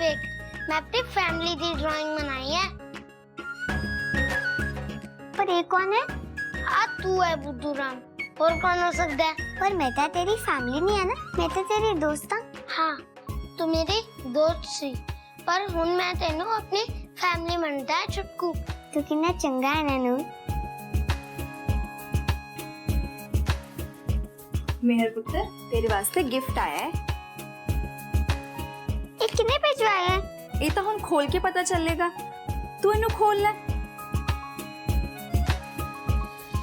देख, मैं अपनी फैमिली की ड्राइंग बनाई है। पर ये कौन है? तू है बुद्धू राम, और कौन हो सकता है? पर मैं तो तेरी फैमिली नहीं है ना, मैं तो तेरी दोस्त हूं। हाँ, तू मेरी दोस्त सी, पर हुन मैं तेनू अपनी फैमिली मनता है छुटकू। तू कितना चंगा है ना नूर। मेहर पुत्र, तेरे वास्ते गिफ्ट आया है। ये किने भिजवाया है? ये तो हम खोल के पता चलेगा। तू इन्हें खोल ले।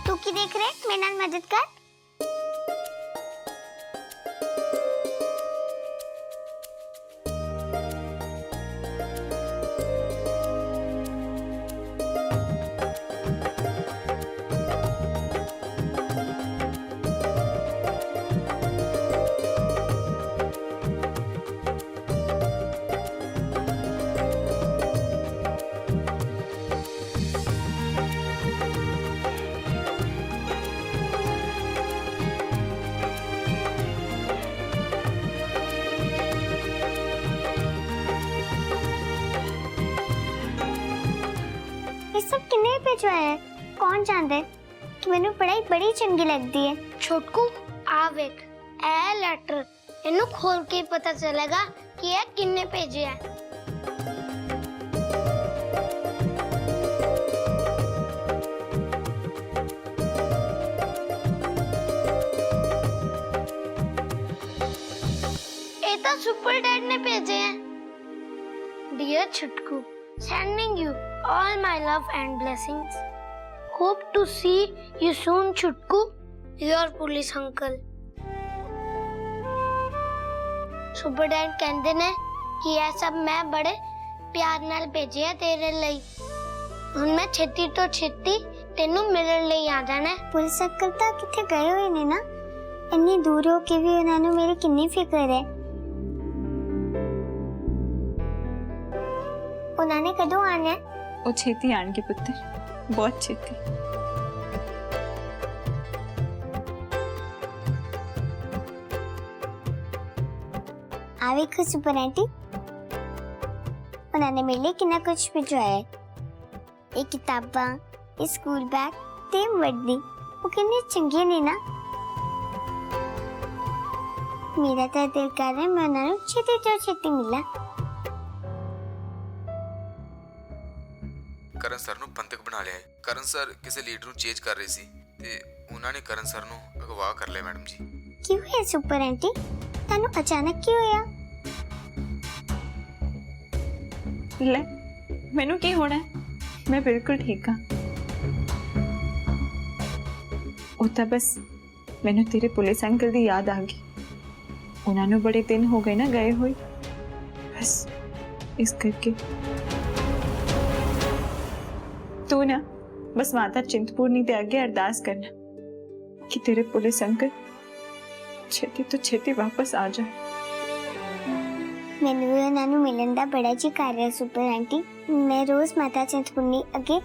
तू की देख रहे? मेरे नाल मदद कर। ये सब किने भिजवाया है? कौन जानता है कि मैंने पढ़ाई बड़ी चंगी लगती है। छुटकू आ वेख, ए लेटर इन्हू खोल के पता चलेगा कि ये किन्ने भेजे है। ये तो सुपर डैड ने भेजे हैं। डियर छुटकू, sending you all my love and blessings. Hope to see you soon, Chutku. Your police uncle. Super dad कहते ने कि यह सब मैं बड़े प्यार नाल भेजे है तेरे लिए। हुन मैं छेती तो छेती तेनू मिलण ਲਈ आ जाना है। पुलिस अंकल तो किथे गए हुए ने ना, इन्नी दूर हो के भी उन्होंने मेरी कितनी फिक्र है। उन्होंने कदों आना है? ओ छेती आन के पुत्र, बहुत छेती। आवे को सुपर आंटी, उन्होंने मेरे लिए कितना कुछ भिजवाया है। ये किताबा, ये स्कूल बैग, ते वर्दी, वो कितनी चंगी ने ना। मेरा तो दिल कर रहा है मैं उन्होंने छेती तो छेती मिला। ਕਰਨ ਸਰ ਨੂੰ ਪੰਤਕ ਬਣਾ ਲਿਆ ਹੈ। ਕਰਨ ਸਰ ਕਿਸੇ ਲੀਡਰ ਨੂੰ ਚੇਂਜ ਕਰ ਰਹੇ ਸੀ ਤੇ ਉਹਨਾਂ ਨੇ ਕਰਨ ਸਰ ਨੂੰ ਅਗਵਾ ਕਰ ਲਿਆ ਮੈਡਮ ਜੀ। क्यों है सुपर आंटी? तानू अचानक क्यों होया? ले, मैनू की होना है? मैं बिल्कुल ठीक हाँ। वो तो बस मैनू तेरे पुलिस अंकल की याद आ गई। उन्होंने बड़े दिन हो गए ना गए हुए, बस इस करके। तू ना बस माता चिंतपूर्णी दे आगे अरदास करना कि तेरे पुलिस अंकल छेती तो छेती वापस आ जाए। मैनू भी उन्होंने मिलन दा बड़ा जी कर रहा सुपर आंटी। मैं रोज माता चिंतपूर्णी अगे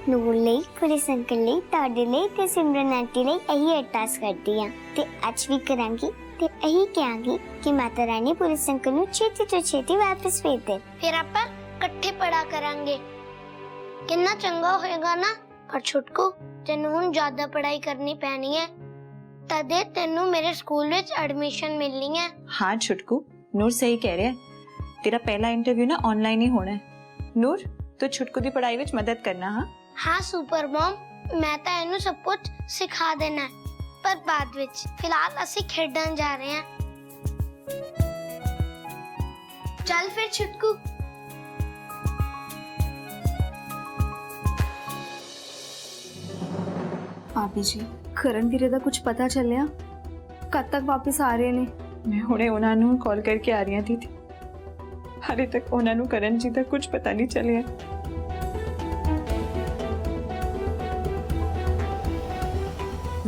नूर लई, पुलिस अंकल लई, ताड़े लई ते सिमरन आंटी लई यही अरदास करदी हां ते आज भी करांगी ते यही कहांगी कि माता रानी पुलिस अंकल नू छेती तो छेती वापस भेज दे। फिर आपां इकट्ठे पढ़ा करांगे। कितना चंगा होएगा ना। पर छुटकू, तेनू हुण ज्यादा पढ़ाई करनी पैनी है, तदे तेनू मेरे स्कूल विच एडमिशन मिलनी है। हाँ छुटकू, नूर सही कह रहा है। तेरा पहला इंटरव्यू ना ऑनलाइन ही होना है। नूर, तो छुटकू दी पढ़ाई विच मदद करना। हाँ हाँ सुपर मॉम, मैं तो इनू सब कुछ सिखा देना है, पर बाद विच। फिलहाल असी खेडन जा रहे हैं। चल फिर छुटकू। भाभी जी, करण ਵੀਰੇ ਦਾ कुछ पता चलिया? कद तक वापस आ रहे ने? मैं हुणे उन्होंने कॉल करके आ रही थी, हाले तक उन्होंने करण जी का कुछ पता नहीं चलिया।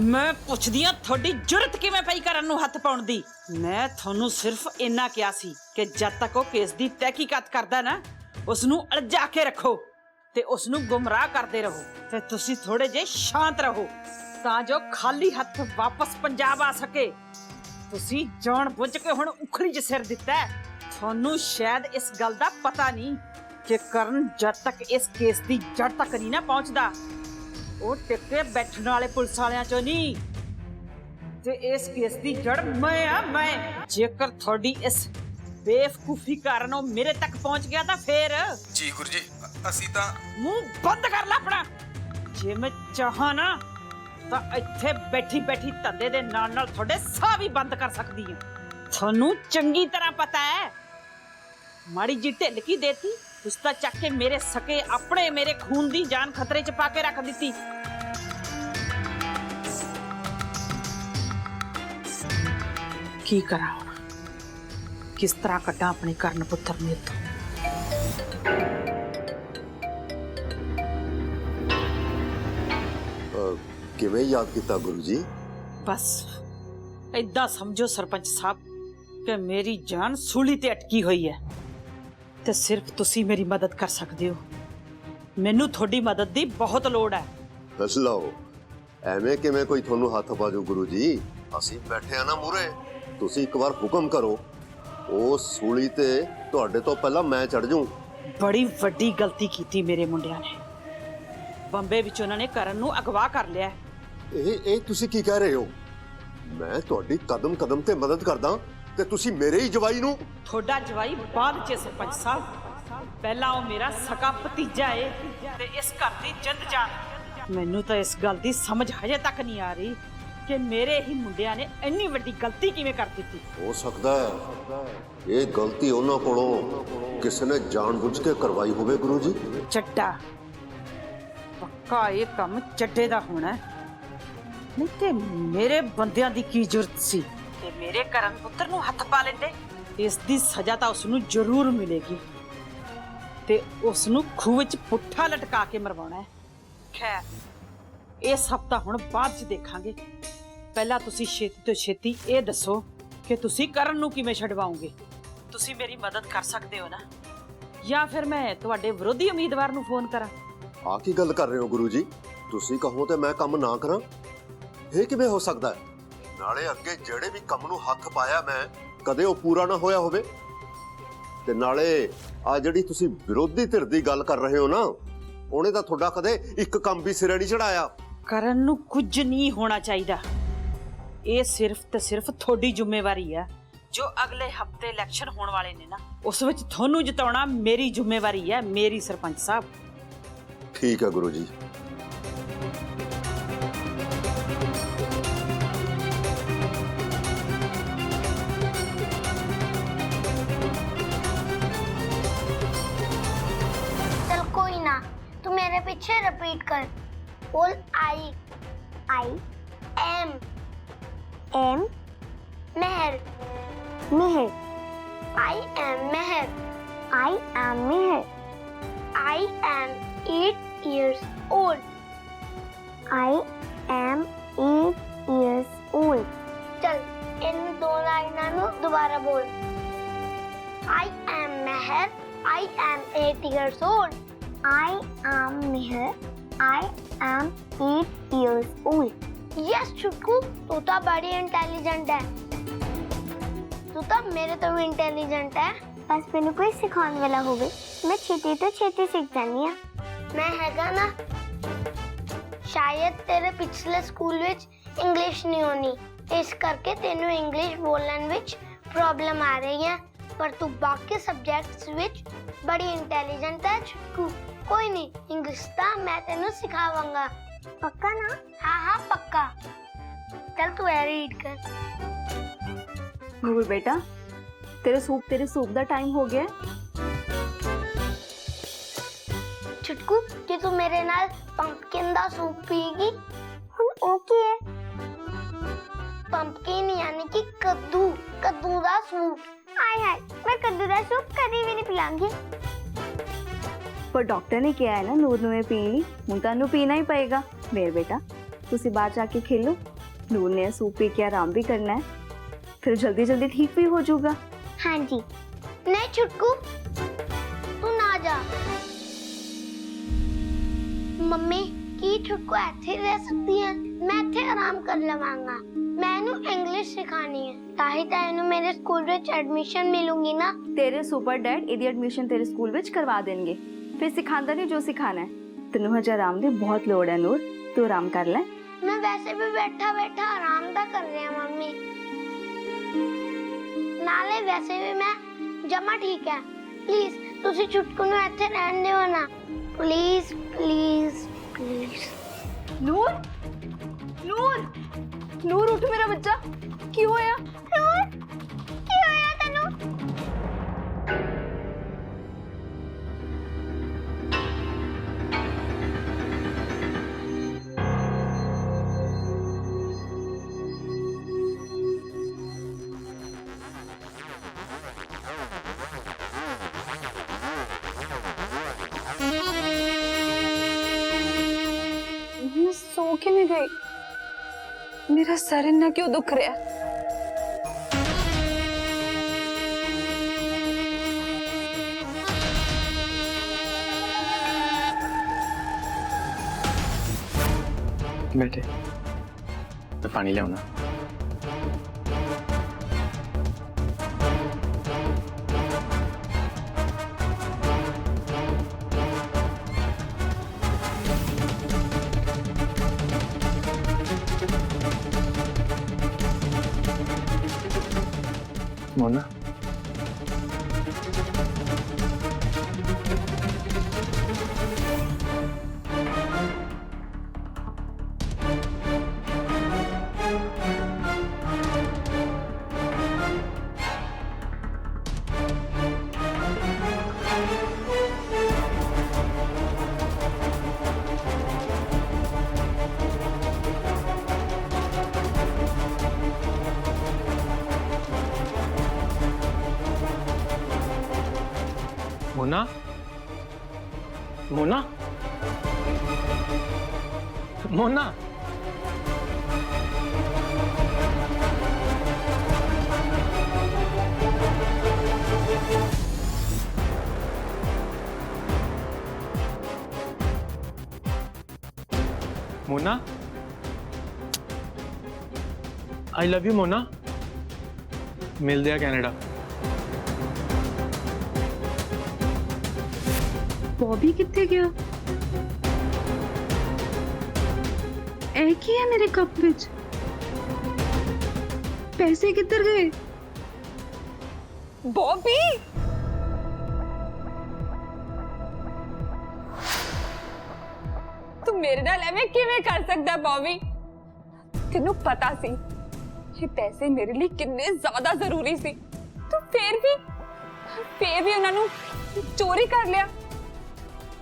मैं पुछदी हां थोड़ी जुरत किवें पई करन नूं हत्थ पाउण दी। मैं थानू सिर्फ इन्ना किया सी कि जद तक वो केस दी तहकीकात करदा ना उसनू अलझा के रखो ते उसनू गुमराह करदे रहो ते तुसी थोड़े जे शांत रहो तां जो खाली हत्थ वापस पंजाब आ सके। तुसी जान बुझ के हुण उखली च सिर दित्ता है, ਤੁਹਾਨੂੰ ਸ਼ਾਇਦ ਇਸ ਗੱਲ ਦਾ ਪਤਾ ਨਹੀਂ ਕਿ ਕਰਨ ਜਦ ਤੱਕ ਇਸ ਕੇਸ ਦੀ ਜੜ ਤੱਕ ਨਹੀਂ ਨਾ ਪਹੁੰਚਦਾ, ਉਹ ਟਿੱਕੇ ਬੈਠਣ ਵਾਲੇ ਪੁਲਿਸ ਵਾਲਿਆਂ ਚੋਂ ਨਹੀਂ। ਤੇ ਇਸ ਕੇਸ ਦੀ ਜੜ ਮੈਂ ਆ, ਮੈਂ। ਜੇਕਰ ਤੁਹਾਡੀ ਇਸ ਬੇਵਕੂਫੀ ਕਾਰਨ ਉਹ ਮੇਰੇ ਤੱਕ ਪਹੁੰਚ ਗਿਆ ਤਾਂ ਫੇਰ ਜੀ ਗੁਰੂ ਜੀ ਅਸੀਂ ਤਾਂ ਮੂੰਹ ਬੰਦ ਕਰ ਲੈ ਆਪਣਾ। ਜੇ ਮੈਂ ਚਾਹਾਂ ਨਾ ਤਾਂ ਇੱਥੇ ਬੈਠੀ ਬੈਠੀ ਧੰਦੇ ਦੇ ਨਾਲ ਨਾਲ ਤੁਹਾਡੇ ਸਾਹ ਵੀ ਬੰਦ ਕਰ ਸਕਦੀ ਹਾਂ। ਤੁਹਾਨੂੰ ਚੰਗੀ ਤਰ੍ਹਾਂ ਪਤਾ ਹੈ, ਮਾੜੀ ਜੀ ਢਿੱਲ ਕੀ ਦੇਤੀ ਉਸ ਤਾਂ ਚੱਕ ਕੇ ਮੇਰੇ ਸਕੇ ਆਪਣੇ ਮੇਰੇ ਖੂਨ ਦੀ ਜਾਨ ਖਤਰੇ 'ਚ ਪਾ ਕੇ ਰੱਖ ਦਿੱਤੀ। ਕੀ ਕਰਾਂ ਹੁਣ, ਕਿਸ ਤਰ੍ਹਾਂ ਕੱਢਾਂ ਆਪਣੇ ਕਰਨ ਪੁੱਤਰ ਨੂੰ ਇੱਥੋਂ। ਕਿਵੇਂ ਯਾਦ ਕੀਤਾ ਗੁਰੂ ਜੀ? ਬਸ ਏਦਾਂ ਸਮਝੋ ਸਰਪੰਚ ਸਾਹਿਬ ਕਿ ਮੇਰੀ ਜਾਨ ਸੂਲੀ ਤੇ ਅਟਕੀ ਹੋਈ ਹੈ ਤੇ ਸਿਰਫ ਤੁਸੀਂ ਮੇਰੀ ਮਦਦ ਕਰ ਸਕਦੇ ਹੋ। ਮੈਨੂੰ ਤੁਹਾਡੀ ਮਦਦ ਦੀ ਬਹੁਤ ਲੋੜ ਹੈ। ਹੱਸ ਲਓ, ਐਵੇਂ ਕਿਵੇਂ ਕੋਈ ਤੁਹਾਨੂੰ ਹੱਥ ਪਾ ਜਾਊ ਗੁਰੂ ਜੀ? ਅਸੀਂ ਬੈਠੇ ਆ ਨਾ ਮੂਰੇ, ਤੁਸੀਂ ਇੱਕ ਵਾਰ ਹੁਕਮ ਕਰੋ, ਉਹ ਸੂਲੀ ਤੇ ਤੁਹਾਡੇ ਤੋਂ ਪਹਿਲਾਂ ਮੈਂ ਚੜ ਜਾਊਂ। ਬੜੀ ਵੱਡੀ ਗਲਤੀ ਕੀਤੀ ਮੇਰੇ ਮੁੰਡਿਆਂ ਨੇ। ਬੰਬੇ ਵਿੱਚ ਉਹਨਾਂ ਨੇ ਕਰਨ ਨੂੰ ਅਗਵਾ ਕਰ ਲਿਆ। ਇਹ ਤੁਸੀਂ ਕੀ ਕਹਿ ਰਹੇ ਹੋ? ਮੈਂ ਤੁਹਾਡੀ ਕਦਮ ਕਦਮ ਤੇ ਮਦਦ ਕਰਦਾ ਤੇ ਤੁਸੀਂ ਮੇਰੇ ਹੀ ਜਵਾਈ ਨੂੰ। ਤੁਹਾਡਾ ਜਵਾਈ ਬਾਅਦ 'ਚ ਸਰਪੰਚ ਸਾਹਿਬ, ਪਹਿਲਾਂ ਉਹ ਮੇਰਾ ਸਕਾ ਭਤੀਜਾ ਏ ਤੇ ਇਸ ਘਰ ਦੀ ਜਿੰਦ ਜਾਨ। ਮੈਨੂੰ ਤਾਂ ਇਸ ਗੱਲ ਦੀ ਸਮਝ ਹਜੇ ਤੱਕ ਨਹੀਂ ਆ ਰਹੀ ਕਿ ਮੇਰੇ ਹੀ ਮੁੰਡਿਆਂ ਨੇ ਇੰਨੀ ਵੱਡੀ ਗਲਤੀ ਕਿਵੇਂ ਕਰ ਦਿੱਤੀ। ਹੋ ਸਕਦਾ ਹੈ ਇਹ ਗਲਤੀ ਉਹਨਾਂ ਕੋਲੋਂ ਕਿਸੇ ਨੇ ਜਾਣਬੁੱਝ ਕੇ ਕਰਵਾਈ ਹੋਵੇ ਗੁਰੂ ਜੀ। ਚੱਡਾ ਪੱਕਾ ਇਹ ਕੰਮ ਚੱਡੇ ਦਾ ਹੋਣਾ ਹੈ। ਨਹੀਂ ਤੇ ਮੇਰੇ ਬੰਦਿਆਂ ਦੀ ਕੀ ਜ਼ਰੂਰਤ ਸੀ ਤੇ ਮੇਰੇ ਕਰਨ ਪੁੱਤਰ ਨੂੰ ਹੱਥ ਪਾ ਲੈਂਦੇ। ਇਸ ਦੀ ਸਜ਼ਾ ਤਾਂ ਉਸ ਨੂੰ ਜ਼ਰੂਰ ਮਿਲੇਗੀ ਤੇ ਉਸ ਨੂੰ ਖੂਹ ਵਿੱਚ ਪੁੱਠਾ ਲਟਕਾ ਕੇ ਮਰਵਾਉਣਾ ਹੈ। ਖੈਰ ਇਹ ਸਭ ਤਾਂ ਹੁਣ ਬਾਅਦ 'ਚ ਦੇਖਾਂਗੇ। ਪਹਿਲਾਂ ਤੁਸੀਂ ਛੇਤੀ ਤੋਂ ਛੇਤੀ ਇਹ ਦੱਸੋ ਕਿ ਤੁਸੀਂ ਕਰਨ ਨੂੰ ਕਿਵੇਂ ਛਡਵਾਓਗੇ। ਤੁਸੀਂ ਮੇਰੀ ਮਦਦ ਕਰ ਸਕਦੇ ਹੋ ਨਾ, ਜਾਂ ਫਿਰ ਮੈਂ ਤੁਹਾਡੇ ਵਿਰੋਧੀ ਉਮੀਦਵਾਰ ਨੂੰ ਫੋਨ ਕਰਾਂ? ਆ ਕੀ ਗੱਲ ਕਰ ਰਹੇ ਹੋ ਗੁਰੂ ਜੀ? ਤੁਸੀਂ ਕਹੋ ਤੇ ਮੈਂ ਕੰਮ ਨਾ ਕਰਾਂ, ਇਹ ਕਿਵੇਂ ਹੋ ਸਕਦਾ ਹੈ? ਨਾਲੇ ਅੱਗੇ ਜਿਹੜੇ ਵੀ ਕੰਮ ਨੂੰ ਹੱਥ ਪਾਇਆ ਮੈਂ, ਕਦੇ ਉਹ ਪੂਰਾ ਨਾ ਹੋਇਆ ਹੋਵੇ। ਤੇ ਨਾਲੇ ਆ ਜਿਹੜੀ ਤੁਸੀਂ ਵਿਰੋਧੀ ਧਿਰ ਦੀ ਗੱਲ ਕਰ ਰਹੇ ਹੋ ਨਾ, ਉਹਨੇ ਤਾਂ ਤੁਹਾਡਾ ਕਦੇ ਇੱਕ ਕੰਮ ਵੀ ਸਿਰੇ ਨਹੀਂ ਚੜਾਇਆ। ਕਰਨ ਨੂੰ ਕੁਝ ਨਹੀਂ ਹੋਣਾ ਚਾਹੀਦਾ। ਇਹ ਸਿਰਫ ਤੇ ਸਿਰਫ ਤੁਹਾਡੀ ਜ਼ਿੰਮੇਵਾਰੀ ਹੈ। ਜੋ ਅਗਲੇ ਹਫਤੇ ਇਲੈਕਸ਼ਨ ਹੋਣ ਵਾਲੇ ਨੇ ਨਾ, ਉਸ ਵਿੱਚ ਤੁਹਾਨੂੰ ਜਿਤਾਉਣਾ ਮੇਰੀ ਜ਼ਿੰਮੇਵਾਰੀ ਹੈ, ਮੇਰੀ ਸਰਪੰਚ ਸਾਹਿਬ। ਠੀਕ ਹੈ ਗੁਰੂ ਜੀ। चल कोई ना, तू मेरे पीछे रिपीट कर। बोल I am Mehar. Mehar, I am Mehar. I am Mehar, I am 8 years old. I am 8 years old. चल इन दो लाइनां ਨੂੰ ਦੁਬਾਰਾ ਬੋਲ। I am Mehar. I am 8 years old. I am Meher. I am 8 years old. Yes चुटकू, तू तो बड़ी इंटेलिजेंट है। तू तो मेरे तो भी इंटेलिजेंट है। बस मैंने कोई सिखाने वाला होवे, मैं छेती तो छेती सीख जानी है। मैं हैगा ना, शायद तेरे पिछले स्कूल विच इंग्लिश नहीं होनी, इस करके तेनू इंग्लिश बोलने विच प्रॉब्लम आ रही है। पर तू बाकी सब्जेक्ट्स विच बड़ी इंटेलिजेंट है छुटकू। कोई नहीं, इंग्लिश ता मैं तेनू सिखावांगा। पक्का ना? हाँ हाँ पक्का। चल तू रीड कर। नूर बेटा, तेरे सूप दा टाइम हो गया है। छुटकू कि तू मेरे नाल पंपकिन दा सूप पीगी? हुन ओके है। पंपकिन यानी कि कद्दू दा सूप। हाय हाय, मैं कद्दू दा सूप कभी भी नहीं पिलांगी। पर डॉक्टर ने किया है ना नूर ਨੂੰ ਇਹ ਪੀਣ ਲਈ, ਹੁਣ ਤੁਹਾਨੂੰ ਪੀਣਾ ਹੀ ਪਏਗਾ। ਮੇਰ बेटा, ਤੁਸੀਂ ਬਾਹਰ ਜਾ ਕੇ खेलो। नूर ने सूप पी के आराम भी करना है, फिर जल्दी जल्दी ठीक भी हो जाऊगा। हाँ जी। नहीं छुटकू, तू ना जा। मम्मी ਕੀ ਛੁਟਕੂ ਇੱਥੇ ਹੀ ਰਹਿ ਸਕਦੀ ਹੈ? ਮੈਂ ਇੱਥੇ ਆਰਾਮ ਕਰ ਲਵਾਂਗਾ। ਮੈਂ ਇਹਨੂੰ ਇੰਗਲਿਸ਼ ਸਿਖਾਣੀ ਹੈ, ਤਾਂ ਹੀ ਤਾਂ ਇਹਨੂੰ ਮੇਰੇ ਸਕੂਲ ਵਿੱਚ ਐਡਮਿਸ਼ਨ ਮਿਲੂਗੀ ਨਾ। तेरे सुपर डैड ਇਹਦੀ ਐਡਮਿਸ਼ਨ ਤੇਰੇ ਸਕੂਲ ਵਿੱਚ ਕਰਵਾ ਦੇਣਗੇ। ਫਿਰ ਸਿਖਾਉਂਦਾ ਨਹੀਂ ਜੋ ਸਿਖਾਣਾ ਹੈ। ਤੈਨੂੰ ਹਜੇ ਆਰਾਮ ਦੀ ਬਹੁਤ ਲੋੜ ਹੈ ਨੂਰ, ਤੂੰ ਆਰਾਮ ਕਰ ਲੈ। ਮੈਂ ਵੈਸੇ ਵੀ ਬੈਠਾ ਬੈਠਾ ਆਰਾਮ ਤਾਂ ਕਰ ਰਿਹਾ ਮੰਮੀ। ਨਾਲੇ ਵੈਸੇ ਵੀ ਮੈਂ ਜਮਾ ਠੀਕ ਹੈ। ਪਲੀਜ਼ ਤੁਸੀਂ ਛੁਟਕੂ ਨੂੰ ਇੱਥੇ ਰਹਿਣ ਦਿਓ ਨਾ। Please please please. Noor Noor Noor ਉੱਠ ਮੇਰਾ ਬੱਚਾ, ਕੀ ਹੋਇਆ? ਨੂਰ ਕੀ ਹੋਇਆ ਤੈਨੂੰ? मैं सो के नहीं गई, मेरा सर इतना क्यों दुख रहा है? बेटे मैं पानी ले आऊँ। Mona Mona Mona Mona Mona I love you Mona. मिलते हैं कनाडा। बॉबी कितने गया? एक ही है मेरे कप विच। पैसे किधर गए? बॉबी तू मेरे नाल एवें किवें कर सकदा? बॉबी तेनू पता सी ये पैसे मेरे लिए कितने ज्यादा जरूरी सी, तू फिर भी उन्हां नू चोरी कर लिया।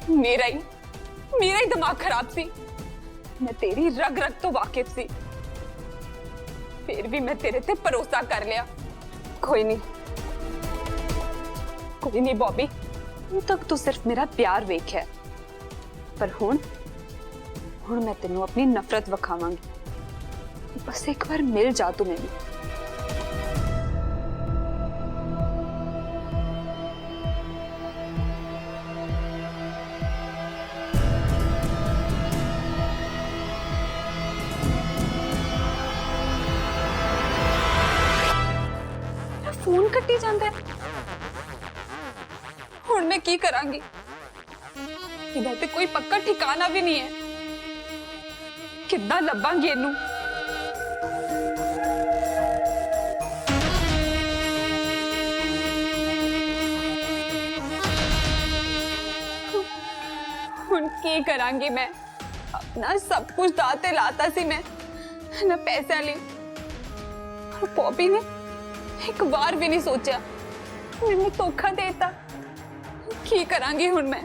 मेरा ही दिमाग खराब सी। मैं तेरी रग रग तो वाकिफ सी, फिर भी मैं तेरे ते भरोसा कर लिया। कोई नहीं बॉबी, हुण तक तू सिर्फ मेरा प्यार वेख्या, पर हुण मैं तेनू अपनी नफरत वखावांगी। बस एक बार मिल जा तू मैनू। फोन कट्टी जाता है, हुण मैं की करांगी? इधर ते कोई पक्का ठिकाना भी नहीं है, किद्दां लब्बांगी इनू? हुण की करांगी मैं? अपना सब कुछ दाते लाता सी मैं ना पैसा ली, और बॉबी ने एक बार भी नहीं सोचा, मैंने धोखा देता। की करांगी हुण मैं?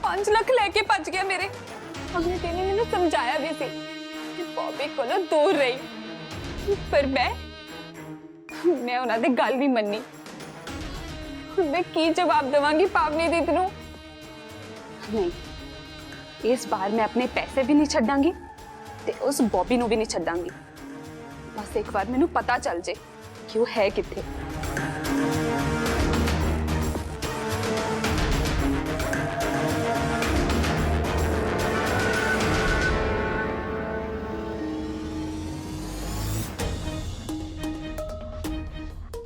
5 लाख लेके भज गया मेरे। अगले दिन ने मैंने समझाया भी सी कि बॉबी कोलों दूर रही, पर मैं उन्हां दी गल नहीं मन्नी। हुण मैं की जवाब देवांगी पावनी दीदी नूं? नहीं, इस बार मैं अपने पैसे भी नहीं छड्डांगी ते उस बॉबी नूं भी नहीं छड्डांगी। बस एक बार मैनू पता चल जे कि वो है किथे।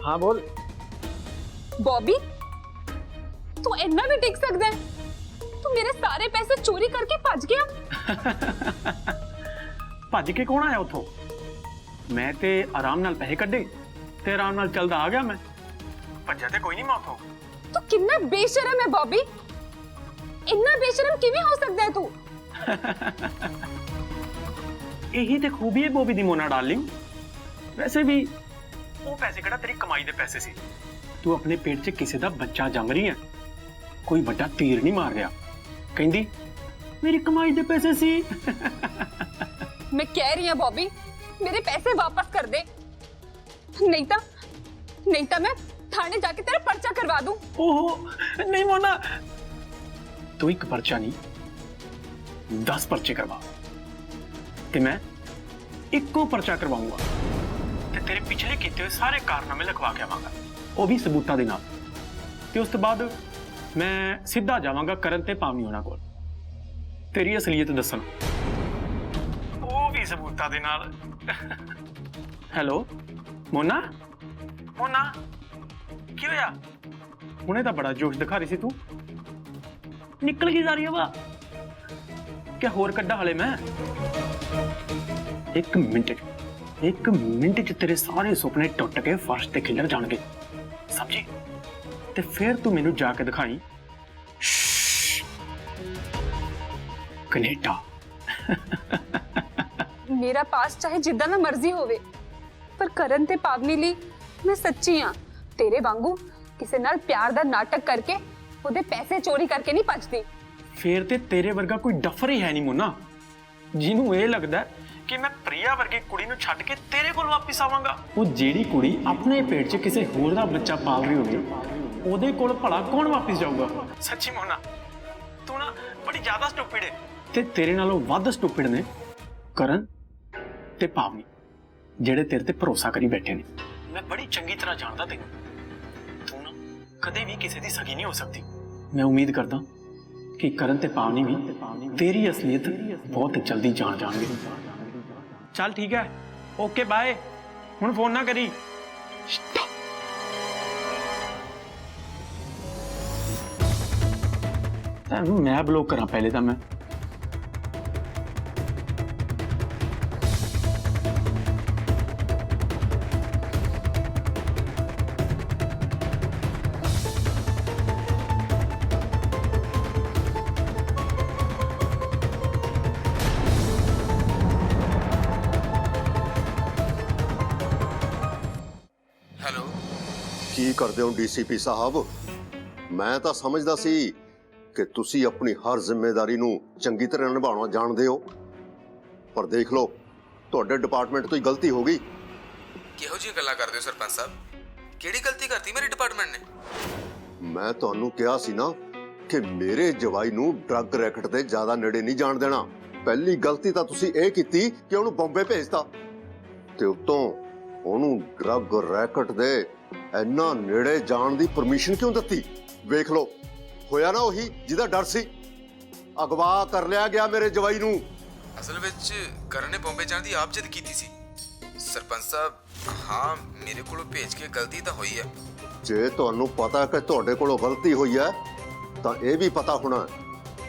हाँ बोल। बॉबी तू इतना भी टिक सकदा है? तू मेरे सारे पैसे चोरी करके भज गया। भज के कौन आया उथों? मैं ते आराम नाल पैसे कड्डे ते आराम नाल चलदा आ गया। मैं भज्जा ते कोई नहीं मैं उथों। तू कितना बेशरम है बॉबी, इतना बेशरम किवें हो सकदा है तू? यही ते खूबी है बॉबी दी मोना डार्लिंग। वैसे भी वो पैसे किहड़ा तेरी कमाई दे पैसे सी। तू अपने पेट च किसी दा बच्चा जम रही है, कोई बड़ा तीर नहीं मार गया कहंदी मेरी कमाई दे पैसे सी। मैं कह रही हूं बॉबी मेरे पैसे वापस कर दे, नहीं तो मैं थाने जाके तेरा पर्चा करवा दूं। ओहो नहीं मोना, तू एक पर्चा नहीं 10 पर्चे करवा ते मैं इक्को पर्चा करवाऊंगा ते तेरे पिछले कीते हुए सारे कारनामे लिखवा के आवांगा, वो भी सबूतां दे नाल। ते उस तो बाद मैं सीधा जावांगा करन ते पावनी होना कोल तेरी असलियत दसन, वो भी सबूतां दे नाल। हेलो मोना, मोना की होया? हुणे तां बड़ा जोश दिखा रही सी तू, निकल की जा रही है वाह? क्या होर कड्डा हाले मैं? एक मिनट च तेरे सारे सुपने टुट के फर्श ते खिलर जाणगे, समझी? ते फिर तू मैनू जाके दिखाई कनेडा। मेरा पास चाहे जिद्दां दा मर्जी होवे, पर करन ते पावनी लई मैं सच्ची हां। तेरे वांगू किसे नाल प्यार दा नाटक करके ओदे पैसे चोरी करके नहीं भजदी। फिर ते तेरे वर्गा कोई डफर ही है नहीं मोना, जिन्हों ये लगता है कि मैं प्रिया वर्गी कुड़ी नूं छड्ड के तेरे कोल वापस आवांगा। वो जेड़ी कुड़ी अपने पेट च किसी होर दा बच्चा पाल रही होगी ओदे कोल भला कौन वापस जाऊगा? सच्ची मोना तू ना बड़ी ज्यादा स्टूपिड है, ते तेरे नालों वध स्टूपिड ने करन ते पावनी जेड़े तेरे ते भरोसा करी बैठे ने। मैं बड़ी चंगी तरह जानदा तैनूं, तू ना कदे भी किसी दी सगी नहीं हो सकती। मैं उम्मीद करदा कि करन ते पावनी भी तेरी असलियत बहुत जल्दी जान जाएंगे। चल ठीक है, ओके बाय, हुण फोन ना करी। मैं ब्लॉक करा पहले तो मैं। ਹੈਲੋ ਕੀ ਕਰਦੇ ਹੋ ਡੀਸੀਪੀ ਸਾਹਿਬ? ਮੈਂ ਤਾਂ ਸਮਝਦਾ ਸੀ ਕਿ ਤੁਸੀਂ ਆਪਣੀ ਹਰ ਜ਼ਿੰਮੇਵਾਰੀ ਨੂੰ ਚੰਗੀ ਤਰ੍ਹਾਂ ਨਿਭਾਉਣਾ ਜਾਣਦੇ ਹੋ, ਪਰ ਦੇਖ ਲਓ ਤੁਹਾਡੇ ਡਿਪਾਰਟਮੈਂਟ ਤੋਂ ਹੀ ਗਲਤੀ ਹੋ ਗਈ। ਕਿਹੋ ਜਿਹੀਆਂ ਗੱਲਾਂ ਕਰਦੇ ਹੋ ਸਰਪੰਚ ਸਾਹਿਬ? ਕਿਹੜੀ ਗਲਤੀ ਕਰਤੀ ਮੇਰੀ ਡਿਪਾਰਟਮੈਂਟ ਨੇ? ਮੈਂ ਤੁਹਾਨੂੰ ਕਿਹਾ ਸੀ ਨਾ ਕਿ ਮੇਰੇ ਜਵਾਈ ਨੂੰ ਡਰੱਗ ਰੈਕਟ ਦੇ ਜ਼ਿਆਦਾ ਨੇੜੇ ਨਹੀਂ ਜਾਣ ਦੇਣਾ। ਪਹਿਲੀ ਗਲਤੀ ਤਾਂ ਤੁਸੀਂ ਇਹ ਕੀਤੀ ਕਿ ਉਹਨੂੰ ਬੰਬੇ ਭੇਜਤਾ, ਤੇ ਉੱਤੋਂ ਉਹਨੂੰ ਡਰੱਗ ਰੈਕਟ ਦੇ ਇੰਨਾ ਨੇੜੇ ਜਾਣ ਦੀ ਪਰਮਿਸ਼ਨ ਕਿਉਂ ਦਿੱਤੀ? ਵੇਖ ਲਓ ਹੋਇਆ ਨਾ ਉਹੀ ਜਿਹਦਾ ਡਰ ਸੀ, ਅਗਵਾ ਕਰ ਲਿਆ ਗਿਆ ਮੇਰੇ ਜਵਾਈ ਨੂੰ। ਅਸਲ ਵਿੱਚ ਕਰਨ ਨੇ ਬੰਬੇ ਜਾਣ ਦੀ ਆਪ ਜਿੱਦ ਕੀਤੀ ਸੀ ਸਰਪੰਚ ਸਾਹਿਬ। ਹਾਂ ਮੇਰੇ ਕੋਲੋਂ ਭੇਜ ਕੇ ਗਲਤੀ ਤਾਂ ਹੋਈ ਹੈ। ਜੇ ਤੁਹਾਨੂੰ ਪਤਾ ਕਿ ਤੁਹਾਡੇ ਕੋਲੋਂ ਗਲਤੀ ਹੋਈ ਹੈ ਤਾਂ ਇਹ ਵੀ ਪਤਾ ਹੋਣਾ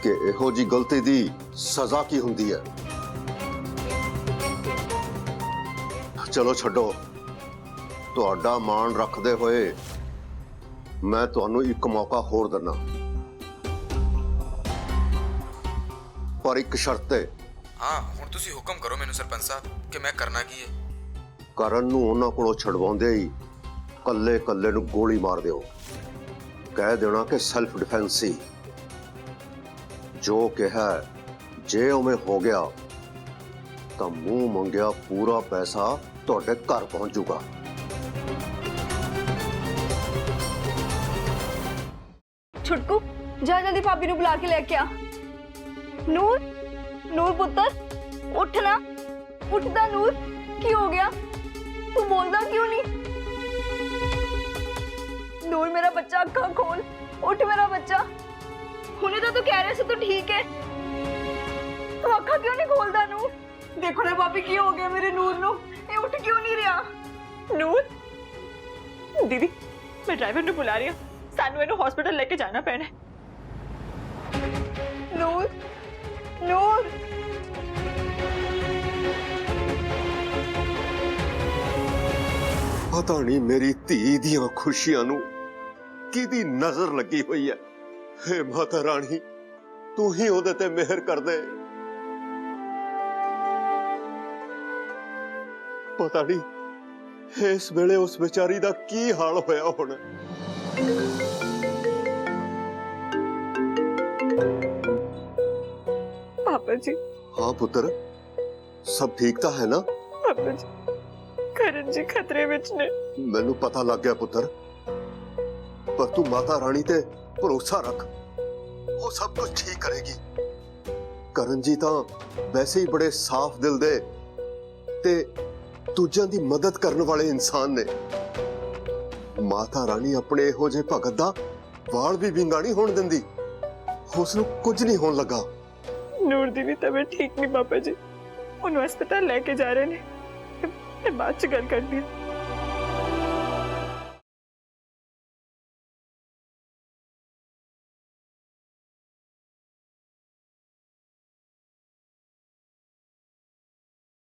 ਕਿ ਇਹੋ ਜੀ ਗਲਤੀ ਦੀ ਸਜ਼ਾ ਕੀ ਹੁੰਦੀ ਹੈ। ਚਲੋ ਛੱਡੋ, ਤੁਹਾਡਾ ਮਾਣ ਰੱਖਦੇ ਹੋਏ ਮੈਂ ਤੁਹਾਨੂੰ ਇੱਕ ਮੌਕਾ ਹੋਰ ਦਿੰਦਾ, ਪਰ ਇੱਕ ਸ਼ਰਤ ਤੇ। ਹਾਂ ਹੁਣ ਤੁਸੀਂ ਹੁਕਮ ਕਰੋ ਮੈਨੂੰ ਸਰਪੰਚ ਸਾਹਿਬ ਕਿ ਮੈਂ ਕਰਨਾ ਕੀ ਹੈ। ਕਰਨ ਨੂੰ ਉਹਨਾਂ ਕੋਲੋਂ ਛਡਵਾਉਂਦੇ ਹੀ ਕੱਲੇ ਕੱਲੇ ਨੂੰ ਗੋਲੀ ਮਾਰ ਦਿਓ। ਕਹਿ ਦੇਣਾ ਕਿ ਸੈਲਫ ਡਿਫੈਂਸ ਸੀ। ਜੋ ਕਿਹਾ ਜੇ ਉਵੇਂ ਹੋ ਗਿਆ ਤਾਂ ਮੂੰਹ ਮੰਗਿਆ ਪੂਰਾ ਪੈਸਾ ਤੁਹਾਡੇ ਘਰ ਪਹੁੰਚ ਜਾਊਗਾ। छुटकू जा जल्दी भाभी नु बुला के लेके आ। नूर पुत्र उठ ना, उठदा नूर, की हो गया? तू बोलदा क्यों नहीं? नूर मेरा बच्चा अखा खोल, उठ मेरा बच्चा। हुने तो तू कह रहे से तू ठीक है, तू अखा क्यों नहीं खोलदा नूर? देखो ना भाभी की हो गया मेरे नूर नु, ये उठ क्यों नहीं रहा? नूर दीदी मैं ड्राइवर ਨੂੰ ਬੁਲਾ ਰਹੀ ਹਾਂ ਸਾਨੂੰ ਇਹਨੂੰ ਹਸਪੀਟਲ ਲੈ ਕੇ ਜਾਣਾ ਪੈਣਾ ਹੈ ਨੂਰ ਨੂਰ ਪਤਾ ਨਹੀਂ ਮੇਰੀ ਧੀ ਦੀਆਂ ਖੁਸ਼ੀਆਂ ਨੂੰ ਕਿਹਦੀ ਨਜ਼ਰ ਲੱਗੀ ਹੋਈ ਹੈ। ਹੇ ਮਾਤਾ ਰਾਣੀ, ਤੂੰ ਹੀ ਉਹਦੇ ਤੇ ਮਿਹਰ ਕਰ ਦੇ। ਪਤਾ ਨਹੀਂ ਇਸ ਵੇਲੇ ਉਸ ਵਿਚਾਰੀ ਦਾ ਕੀ ਹਾਲ ਹੋਇਆ ਹੋਣਾ। पापा जी हाँ पुत्र, सब ठीक ਤਾਂ ਹੈ ਨਾ? पापा जी करण जी खतरे ਵਿੱਚ ਨੇ। ਮੈਨੂੰ ਪਤਾ ਲੱਗ ਗਿਆ ਪੁੱਤਰ, ਪਰ ਤੂੰ ਮਾਤਾ ਰਾਣੀ ਤੇ ਭਰੋਸਾ ਰੱਖ, ਉਹ ਸਭ ਕੁਝ ਠੀਕ ਕਰੇਗੀ। ਕਰਨ ਜੀ ਤਾਂ ਵੈਸੇ ਹੀ ਬੜੇ ਸਾਫ਼ ਦਿਲ ਦੇ ਤੇ ਦੂਜਿਆਂ ਦੀ ਮਦਦ ਕਰਨ ਵਾਲੇ ਇਨਸਾਨ ਨੇ। ਮਾਤਾ ਰਾਣੀ ਆਪਣੇ ਇਹੋ ਜਿਹੇ ਭਗਤ ਦਾ ਵਾਲ ਵੀ ਵਿੰਗਾ ਨਹੀਂ ਹੋਣ ਦਿੰਦੀ। ਉਸ ਨੂੰ ਕੁਝ ਨਹੀਂ ਹੋਣ ਲੱਗਾ। ਨੂਰ ਦੀ ਵੀ ਤਬੀਅਤ ਠੀਕ ਨਹੀਂ ਪਾਪਾ ਜੀ, ਉਹਨੂੰ ਹਸਪਤਾਲ ਲੈ ਕੇ ਜਾ ਰਹੇ ਨੇ। ਮੈਂ ਬਾਅਦ ਚ ਗੱਲ ਕਰਦੀ ਹਾਂ।